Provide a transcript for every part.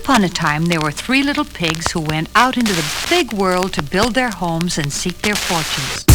upon a time, there were 3 little pigs who went out into the big world to build their homes and seek their fortunes.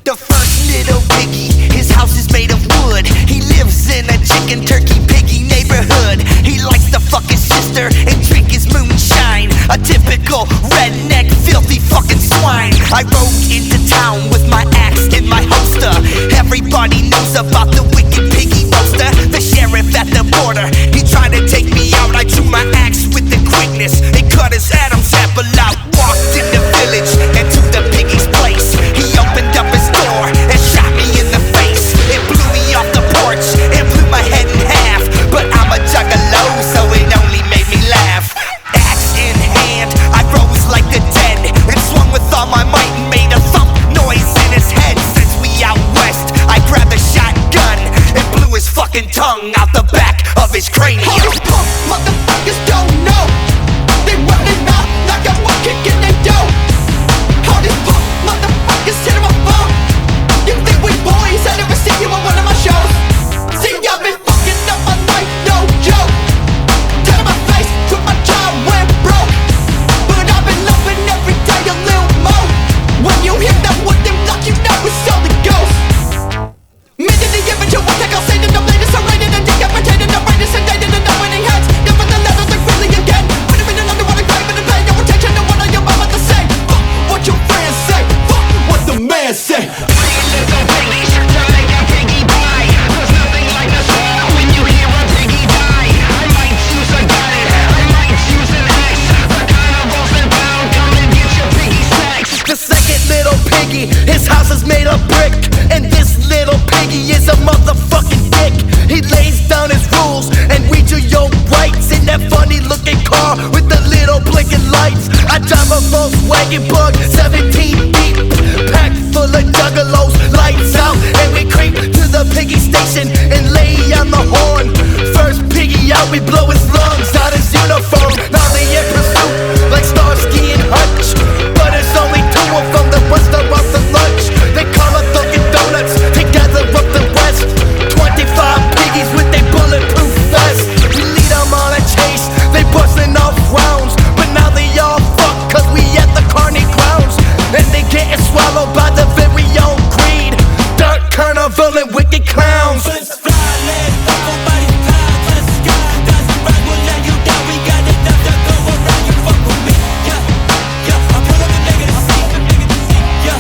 The first little piggy, his house is made of wood. He lives in a chicken-turkey-piggy neighborhood. He likes to fuck his sister and drink his moonshine. A typical redneck, filthy fucking swine. I rode into town with my axe in my holster. Everybody knows about the wicked piggy roaster. The sheriff at the border, he tried to take me out. I drew my axe with the quickness. He cut his Adam's apple out. Walked in the village and to the piggy's place. He opened up his door and shot me in the face. It blew me off the porch and blew my head in half. But I'm a juggalo, so it only made me laugh. Axe in hand, I rose like the dead and swung with all my might and made a thump noise in his head. Since we out west, I grabbed a shotgun and blew his fucking tongue out the back of his cranium. All these punk motherfuckers don't know. They running out like I was kicking their dough. All these punk motherfuckers hit my phone. You think we boys? I never seen you on one of my shows. See, I've been fucking up my life, no joke. Down my face with my jaw went broke. But I've been loving every day a little more. When you hear that wood them knock, you know it's all the ghost. Minute the image of what I'll say to the latest, I'm rated and decapitated, I'm rated, sedated, and I'm winning heads. Never the letter, think really again. Put him in an underwater grave and pay no attention to what I am about to say. Fuck what your friends say, fuck what the man say. His house is made of brick, and this little piggy is a motherfucking dick. He lays down his rules and reads you your rights in that funny looking car with the little blinking lights. I drive a Volkswagen Bug 17 deep, packed full of juggalos, lights out, and we creep to the piggy station and lay on the horn. First piggy out, we blow his lungs out his uniform. Now they in pursuit like Starsky and Hutch, but it's only 2 of them that bust up after lunch. They call us Dunkin' Donuts to gather up the rest. 25 piggies with their bulletproof vests. We lead them on a chase, they bustin' off rounds. But now they all fuck cause we at the carny grounds. And they getting swallowed by the very own greed. Dark carnival and wicked clowns. Let's fly, let's go, body fly to the sky. Doesn't right, we'll let you down. We got enough to go around. You fuck with me, yeah, yeah. I pull up and make it a scene, yeah,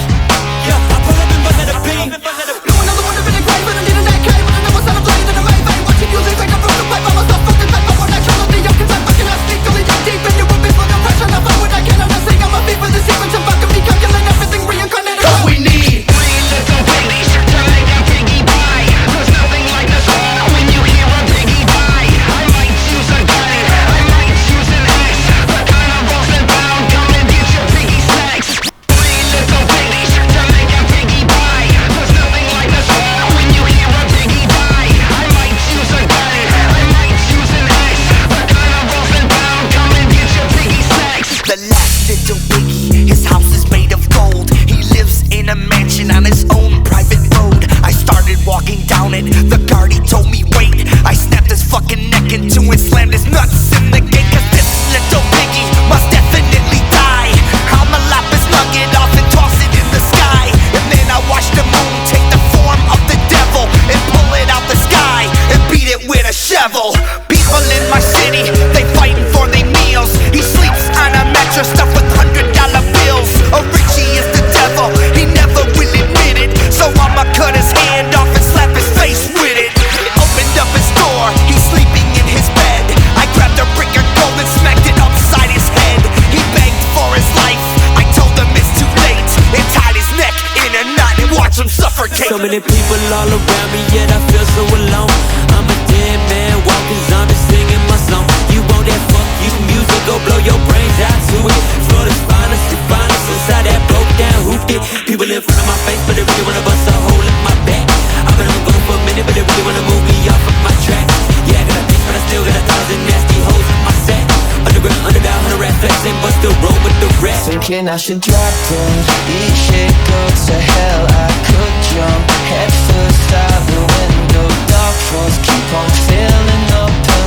yeah. I pull up and bust at a beam. No another one up in the grave, but I need a neck cave. But I know what's on a blade and a Maybach. Watching you leave like I'm from the pipe. I'm a stuff fucking type. I want that shot on the yoke, cause I'm fucking I speak only that deep. And you're a bitch for the pressure. I find what I can and I sing. I'm a beat for the sequence and fucking me calculate everything reincarnated. Cause we need 3 little piggies to make a piggy pie. There's nothing like this when you hear a piggy die. I might choose a gun, I might choose an axe. The carnival's in town, come and get your piggy snacks. 3 little piggies to make a piggy pie. There's nothing like this when you hear a piggy die. I might choose a gun, I might choose an axe. The carnival's in town, come and get your piggy snacks. The last little piggy, his house is made of gold. He lives in a mansion on his own private road. I started walking down it, the guard he told me wait. I snapped his fucking neck into and slammed his nuts in the gate. Cause this little piggy must definitely die. I'ma lop his nugget off and toss it in the sky. And then I watch the moon take the form of the devil and pull it out the sky and beat it with a shovel. People in my city, they fighting for their meals. He sleeps on a mattress stuffed with $100 bills. A Richie is the devil, he never will admit it. So I'ma cut his hand off and slap his face with it. Opened up his door, he's sleeping in his bed. I grabbed a brick of gold and smacked it upside his head. He begged for his life, I told him it's too late. And tied his neck in a knot and watched him suffocate. So many people all around me, yet I feel so alone. I'm a dead man walking zombie singing my song. You want that fuck you music, go blow your brains out to it. Florida's finest, the finest inside that broke down hoopty. People in front of my face, but they really wanna bust a hole in my back. I've been on go for a minute, but they really wanna move me off of my track. Yeah, I got a bitch, but I still got 1,000 nasty hoes in my sack. Underground, underdog, 100 rat flex, and but still roll with the rest. thinking I should drop dead, eat shit, go to hell. I could jump head first out the window. Dark thoughts keep on filling up.